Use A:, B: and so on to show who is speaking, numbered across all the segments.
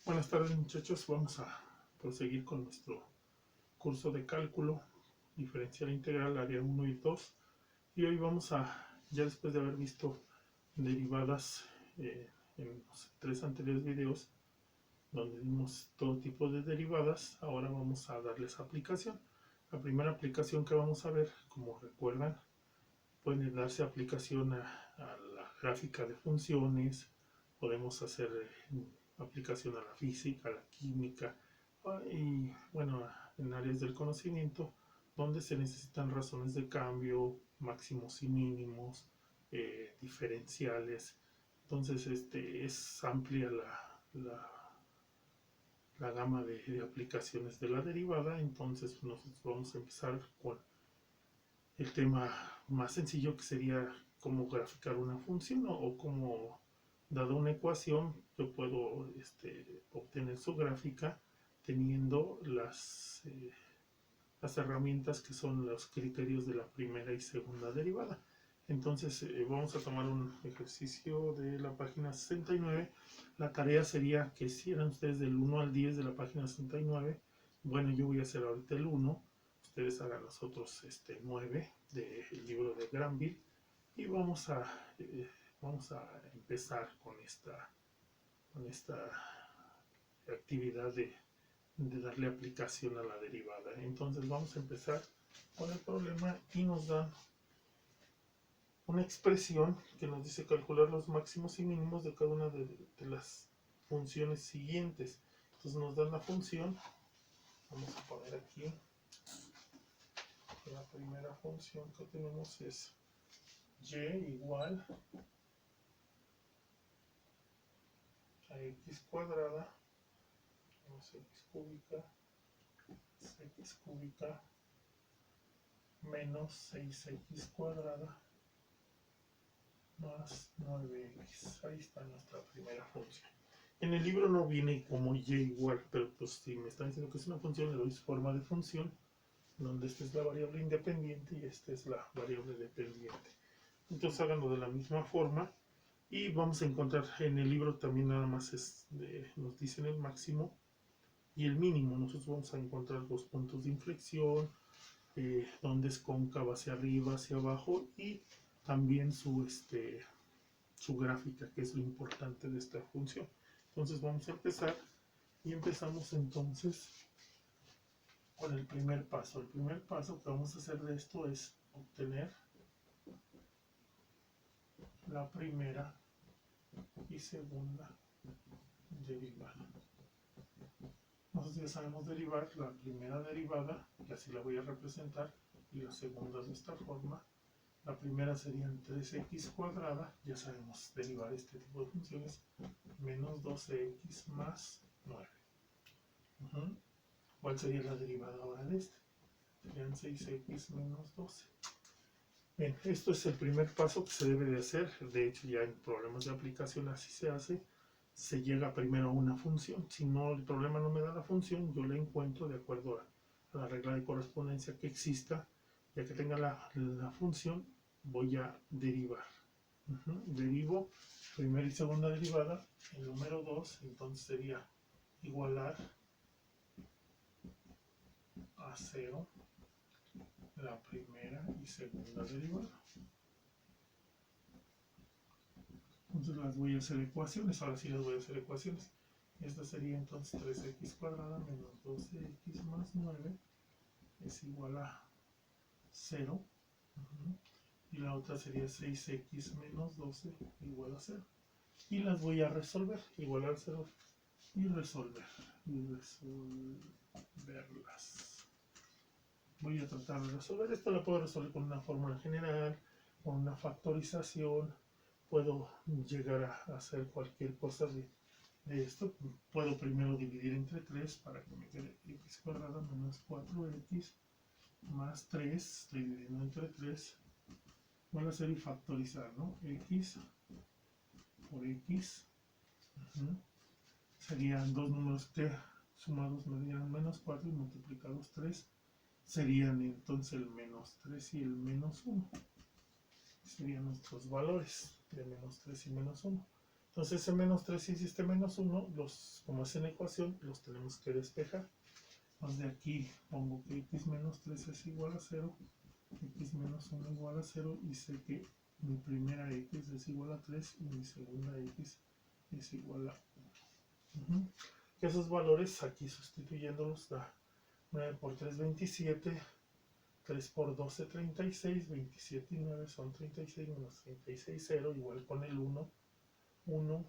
A: Buenas tardes muchachos, vamos a proseguir con nuestro curso de cálculo diferencial integral área 1 y 2 y hoy vamos a, ya después de haber visto derivadas en los 3 anteriores videos donde vimos todo tipo de derivadas, ahora vamos a darles aplicación. La primera aplicación que vamos a ver, como recuerdan, puede darse aplicación a la gráfica de funciones, podemos hacer aplicación a la física, a la química y bueno, en áreas del conocimiento donde se necesitan razones de cambio, máximos y mínimos, diferenciales. Entonces es amplia la gama de aplicaciones de la derivada. Entonces nosotros vamos a empezar con el tema más sencillo, que sería cómo graficar una función o cómo, dada una ecuación, yo puedo obtener su gráfica teniendo las herramientas que son los criterios de la primera y segunda derivada. Entonces vamos a tomar un ejercicio de la página 69. La tarea sería que hicieran ustedes del 1 al 10 de la página 69. Bueno, yo voy a hacer ahorita el 1, ustedes hagan los otros 9 del libro de Granville y vamos a empezar con esta actividad de darle aplicación a la derivada. Entonces vamos a empezar con el problema y nos dan una expresión que nos dice calcular los máximos y mínimos de cada una de las funciones siguientes. Entonces nos dan la función, vamos a poner aquí, la primera función que tenemos es y igual a x cuadrada menos x cúbica menos 6x cuadrada más 9x. Ahí está nuestra primera función. En el libro no viene como y igual, pero pues si me están diciendo que es una función, le doy forma de función, donde esta es la variable independiente y esta es la variable dependiente. Entonces háganlo de la misma forma y vamos a encontrar en el libro también nada más nos dicen el máximo y el mínimo. Nosotros vamos a encontrar los puntos de inflexión, donde es cóncava hacia arriba, hacia abajo, y también su gráfica, que es lo importante de esta función. Entonces vamos a empezar y empezamos entonces con el primer paso. El primer paso que vamos a hacer de esto es obtener la primera y segunda derivada. Nosotros ya sabemos derivar la primera derivada, y así la voy a representar, y la segunda de esta forma. La primera serían 3x cuadrada, ya sabemos derivar este tipo de funciones, menos 12x más 9. ¿Cuál sería la derivada ahora de este? Serían 6x menos 12. Bien, esto es el primer paso que se debe de hacer. De hecho, ya en problemas de aplicación así se hace. Se llega primero a una función. Si no, el problema no me da la función, yo la encuentro de acuerdo a la regla de correspondencia que exista. Ya que tenga la función, voy a derivar. Derivo primera y segunda derivada. El número 2, entonces sería igualar a 0 la primera y segunda derivada. Entonces las voy a hacer ecuaciones. Ahora sí las voy a hacer ecuaciones. Esta sería entonces 3x cuadrada menos 12x más 9 es igual a 0. Y la otra sería 6x menos 12 igual a 0. Y las voy a resolver. Igualar 0 y resolver. Voy a tratar de resolver. Esto lo puedo resolver con una fórmula general, con una factorización. Puedo llegar a hacer cualquier cosa de esto. Puedo primero dividir entre 3 para que me quede x cuadrada menos 4x más 3. Estoy dividiendo entre 3. Voy a hacer y factorizar, ¿no? X por x. Serían dos números que sumados me dieran menos 4 y multiplicados 3. Serían entonces el menos 3 y el menos 1. Serían nuestros valores de menos 3 y menos 1. Entonces ese menos 3 y este menos 1, como es en ecuación, los tenemos que despejar. Entonces de aquí pongo que x menos 3 es igual a 0, x menos 1 igual a 0, y sé que mi primera x es igual a 3 y mi segunda x es igual a 1. Esos valores aquí sustituyéndolos da 9 por 3, 27, 3 por 12, 36, 27 y 9 son 36 menos 36, 0, igual con el 1, 1,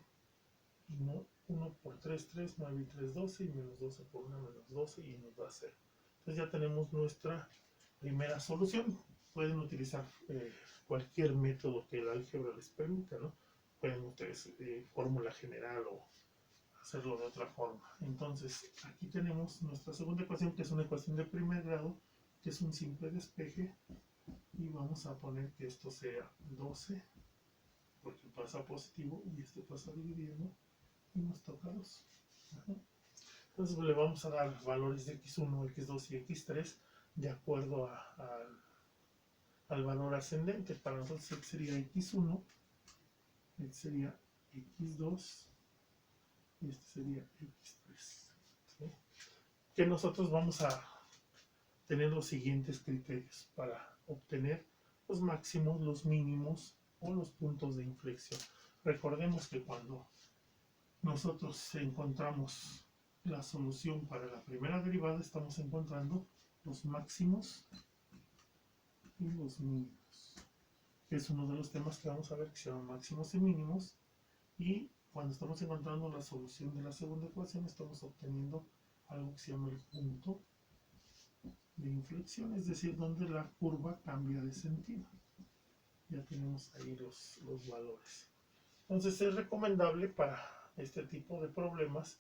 A: 1 por 3, 3, 9 y 3, 12, y menos 12 por 1, menos 12, y nos da 0. Entonces ya tenemos nuestra primera solución. Pueden utilizar cualquier método que el álgebra les permita, ¿no? Pueden ustedes fórmula general o hacerlo de otra forma. Entonces aquí tenemos nuestra segunda ecuación, que es una ecuación de primer grado, que es un simple despeje, y vamos a poner que esto sea 12, porque pasa positivo y este pasa dividiendo, y nos toca 2. Entonces le vamos a dar valores de x1, x2 y x3 de acuerdo al valor ascendente. Para nosotros este sería x1, este sería x2 y este sería x3. ¿Sí? Que nosotros vamos a tener los siguientes criterios para obtener los máximos, los mínimos o los puntos de inflexión. Recordemos que cuando nosotros encontramos la solución para la primera derivada, estamos encontrando los máximos y los mínimos, que es uno de los temas que vamos a ver, que se llaman máximos y mínimos. Y cuando estamos encontrando la solución de la segunda ecuación, estamos obteniendo algo que se llama el punto de inflexión, es decir, donde la curva cambia de sentido. Ya tenemos ahí los valores. Entonces es recomendable para este tipo de problemas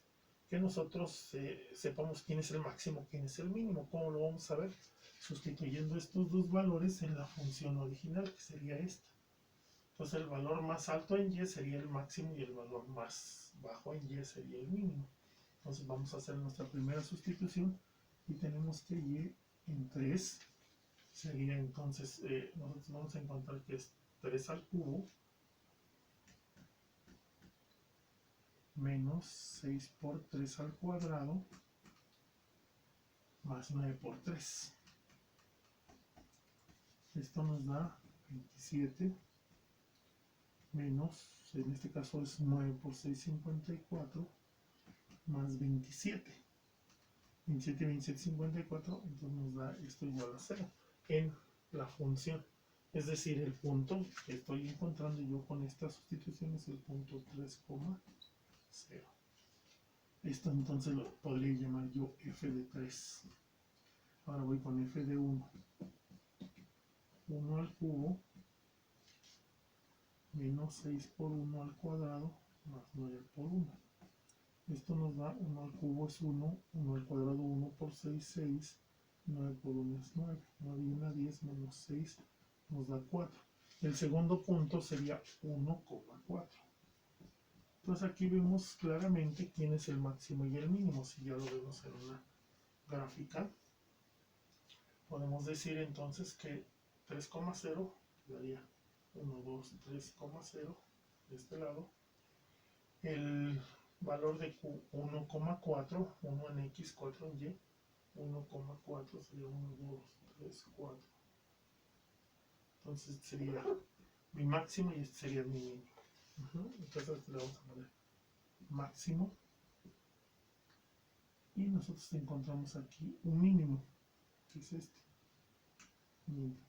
A: que nosotros sepamos quién es el máximo, quién es el mínimo. ¿Cómo lo vamos a ver? Sustituyendo estos dos valores en la función original, que sería esta. Entonces el valor más alto en y sería el máximo y el valor más bajo en y sería el mínimo. Entonces vamos a hacer nuestra primera sustitución y tenemos que y en 3 sería entonces, nosotros vamos a encontrar que es 3 al cubo menos 6 por 3 al cuadrado más 9 por 3. Esto nos da 27 menos, en este caso es 9 por 6, 54 más 27. 27, 27, 54, entonces nos da esto igual a 0 en la función. Es decir, el punto que estoy encontrando yo con esta sustitución es el punto 3,0. Esto entonces lo podría llamar yo f de 3. Ahora voy con f de 1. 1 al cubo menos 6 por 1 al cuadrado más 9 por 1. Esto nos da 1 al cubo es 1, 1 al cuadrado 1 por 6, 6, 9 por 1 es 9, 9 y 1, 10 menos 6 nos da 4. El segundo punto sería 1,4. Entonces aquí vemos claramente quién es el máximo y el mínimo. Si ya lo vemos en una gráfica, podemos decir entonces que 3,0 daría 1, 2, 3,0 de este lado. El valor de Q 1,4, 1 en X, 4 en Y, 1,4 sería 1, 2, 3, 4. Entonces sería mi máximo y este sería mi mínimo. Entonces le vamos a poner máximo y nosotros encontramos aquí un mínimo, que es este mínimo.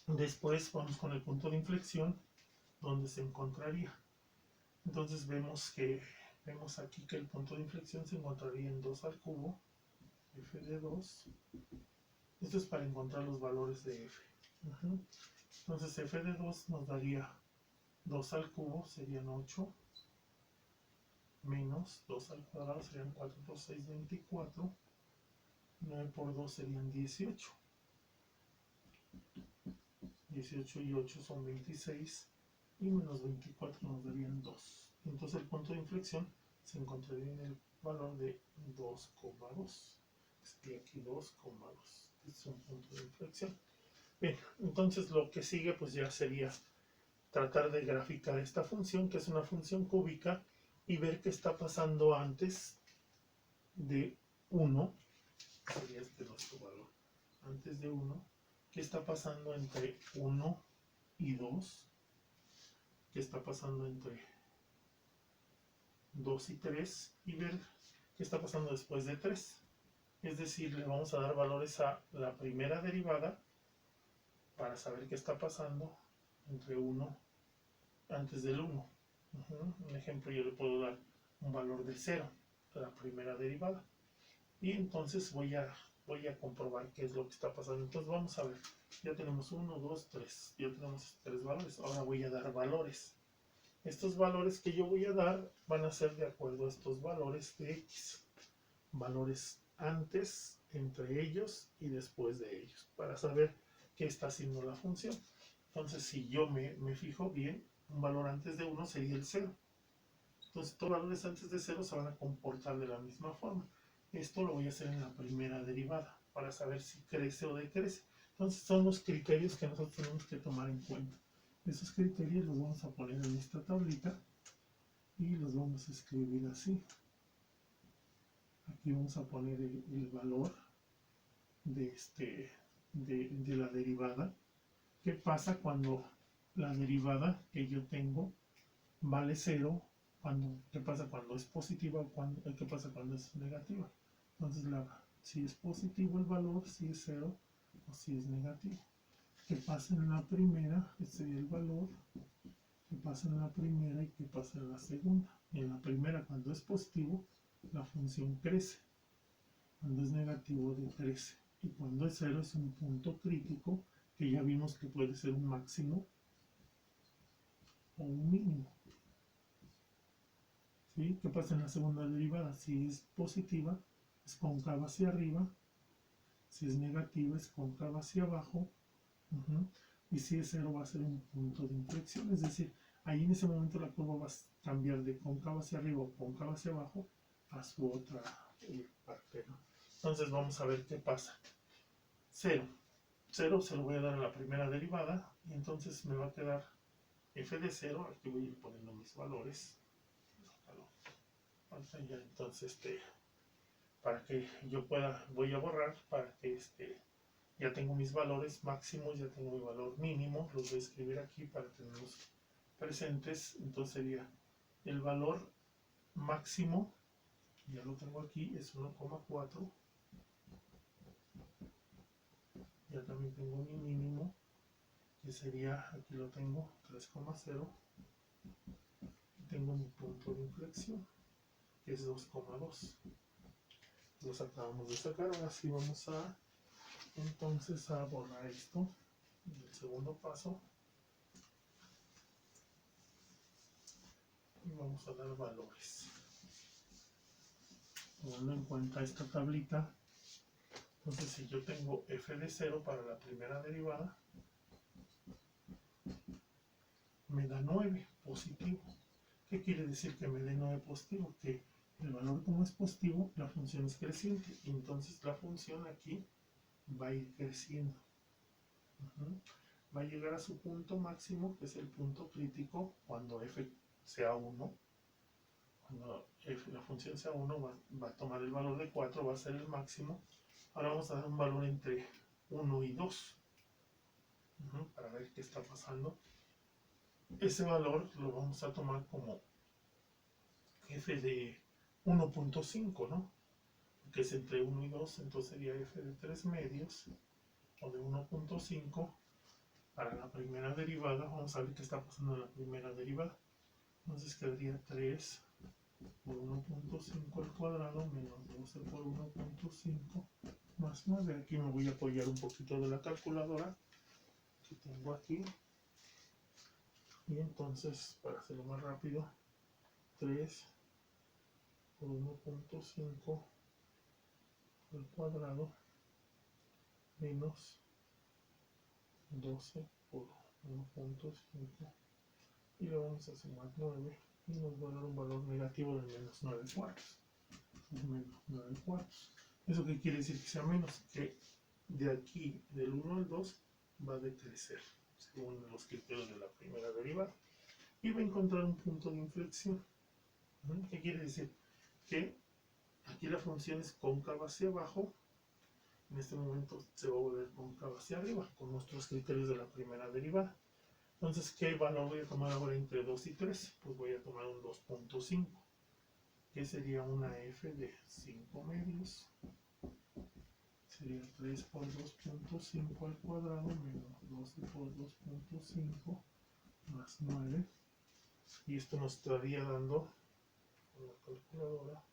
A: Después vamos con el punto de inflexión, donde se encontraría. Entonces vemos aquí que el punto de inflexión se encontraría en 2 al cubo, f de 2. Esto es para encontrar los valores de f. Entonces f de 2 nos daría 2 al cubo, serían 8, menos 2 al cuadrado serían 4 por 6, 24, 9 por 2 serían 18. 18 y 8 son 26 y menos 24 nos darían 2. Entonces el punto de inflexión se encontraría en el valor de 2,2. Sería aquí 2,2. Este es un punto de inflexión. Bien, entonces lo que sigue pues ya sería tratar de graficar esta función, que es una función cúbica, y ver qué está pasando antes de 1, sería este nuestro valor, antes de 1, qué está pasando entre 1 y 2, qué está pasando entre 2 y 3, y ver qué está pasando después de 3. Es decir, le vamos a dar valores a la primera derivada para saber qué está pasando entre 1 antes del 1. Un ejemplo, yo le puedo dar un valor de 0 a la primera derivada. Y entonces voy a comprobar qué es lo que está pasando. Entonces vamos a ver, ya tenemos 1, 2, 3, ya tenemos 3 valores. Ahora voy a dar valores. Estos valores que yo voy a dar van a ser de acuerdo a estos valores de x. Valores antes, entre ellos y después de ellos, para saber qué está haciendo la función. Entonces, si yo me fijo bien, un valor antes de 1 sería el 0. Entonces, todos los valores antes de 0 se van a comportar de la misma forma. Esto lo voy a hacer en la primera derivada, para saber si crece o decrece. Entonces, son los criterios que nosotros tenemos que tomar en cuenta. Esos criterios los vamos a poner en esta tablita y los vamos a escribir así. Aquí vamos a poner el valor de la derivada. ¿Qué pasa cuando la derivada que yo tengo vale 0? ¿Qué pasa cuando es positiva o qué pasa cuando es negativa? Entonces, si es positivo el valor, si es 0 o si es negativo. ¿Qué pasa en la primera? Este sería el valor. ¿Qué pasa en la primera y qué pasa en la segunda? En la primera, cuando es positivo, la función crece. Cuando es negativo, decrece. Y cuando es 0 es un punto crítico, que ya vimos que puede ser un máximo o un mínimo. ¿Sí? ¿Qué pasa en la segunda derivada? Si es positiva, es cóncava hacia arriba. Si es negativa, es cóncava hacia abajo. Y si es 0, va a ser un punto de inflexión. Es decir, ahí en ese momento la curva va a cambiar de cóncava hacia arriba o cóncava hacia abajo a su otra parte, ¿no? Entonces vamos a ver qué pasa. 0. 0 se lo voy a dar a la primera derivada y entonces me va a quedar f de 0. Aquí voy a ir poniendo mis valores. Entonces, para que yo pueda, voy a borrar para que ya tengo mis valores máximos, ya tengo mi valor mínimo, los voy a escribir aquí para tenerlos presentes. Entonces sería el valor máximo, ya lo tengo aquí, es 1,4. Ya también tengo mi mínimo, que sería, aquí lo tengo, 3,0. Y tengo mi punto de inflexión, que es 2,2. Los acabamos de sacar. Ahora sí vamos entonces a borrar esto. El segundo paso. Y vamos a dar valores. Tomando en cuenta esta tablita, entonces si yo tengo f de 0 para la primera derivada, me da 9 positivo. ¿Qué quiere decir que me dé 9 positivo? Que el valor, como es positivo, la función es creciente. Y entonces la función aquí va a ir creciendo. Va a llegar a su punto máximo, que es el punto crítico, cuando f sea 1. Cuando la función sea 1, va a tomar el valor de 4, va a ser el máximo. Ahora vamos a dar un valor entre 1 y 2, para ver qué está pasando. Ese valor lo vamos a tomar como f de 1.5, ¿no? Que es entre 1 y 2, entonces sería f de 3 medios, o de 1.5. Para la primera derivada, vamos a ver qué está pasando en la primera derivada. Entonces quedaría 3 por 1.5 al cuadrado menos 12 por 1.5 más 9. Aquí me voy a apoyar un poquito de la calculadora que tengo aquí. Y entonces, para hacerlo más rápido, 3 por 1.5 al cuadrado menos 12 por 1.5, y le vamos a sumar 9 y nos va a dar un valor negativo de menos 9 cuartos. Menos 9 cuartos. ¿Eso qué quiere decir? Que sea menos, que de aquí, del 1 al 2, va a decrecer. según los criterios de la primera derivada, y va a encontrar un punto de inflexión. ¿Qué quiere decir? Que aquí la función es cóncava hacia abajo, en este momento se va a volver cóncava hacia arriba, con nuestros criterios de la primera derivada. Entonces, ¿qué valor voy a tomar ahora entre 2 y 3? Pues voy a tomar un 2.5, que sería una f de 5 medios. Sería 3 por 2.5 al cuadrado menos 12 por 2.5 más 9. Y esto nos estaría dando, con la calculadora,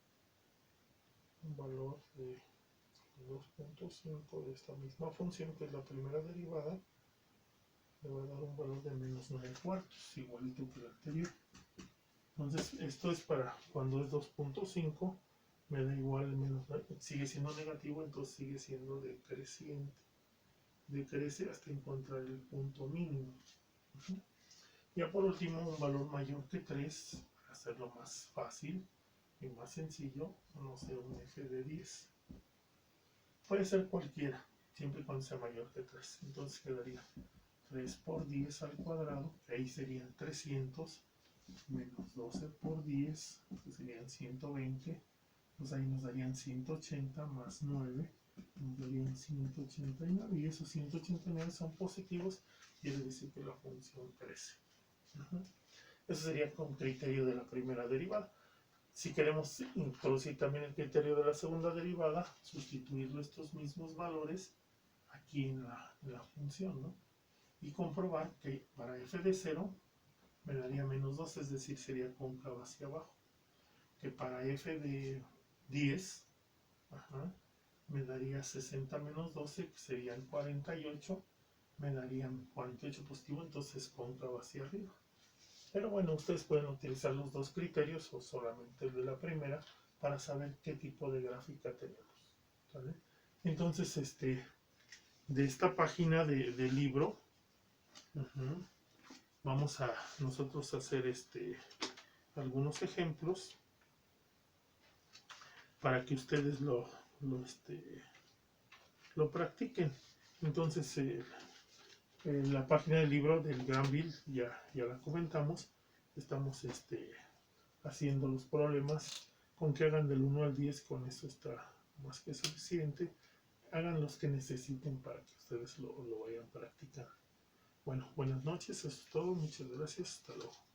A: un valor de 2.5 de esta misma función, que es la primera derivada, le va a dar un valor de menos 9 cuartos, igualito que el anterior. Entonces, esto es para cuando es 2.5, me da igual el menos 9, sigue siendo negativo, entonces sigue siendo decreciente. Decrece hasta encontrar el punto mínimo. Ya por último, un valor mayor que 3, para hacerlo más fácil y más sencillo, vamos a hacer un f de 10. Puede ser cualquiera, siempre y cuando sea mayor que 3. Entonces quedaría 3 por 10 al cuadrado, que ahí serían 300, menos 12 por 10, que serían 120. Pues ahí nos darían 180 más 9, nos darían 189, y esos 189 son positivos, quiere decir que la función crece. Eso sería con criterio de la primera derivada. Si queremos introducir también el criterio de la segunda derivada, sustituir estos mismos valores aquí en la función, ¿no? Y comprobar que para f de 0 me daría menos 2, es decir, sería cóncava hacia abajo. Que para f de 10, me daría 60 menos 12, que serían 48, me darían 48 positivo, entonces cóncava hacia arriba. Pero bueno, ustedes pueden utilizar los dos criterios o solamente el de la primera para saber qué tipo de gráfica tenemos, ¿vale? Entonces, de esta página del libro, vamos a nosotros hacer algunos ejemplos para que ustedes lo practiquen. Entonces, en la página del libro del Granville ya la comentamos. Estamos haciendo los problemas con que hagan del 1 al 10, con eso está más que suficiente. Hagan los que necesiten para que ustedes lo vayan practicando. Bueno, buenas noches, eso es todo, muchas gracias, hasta luego.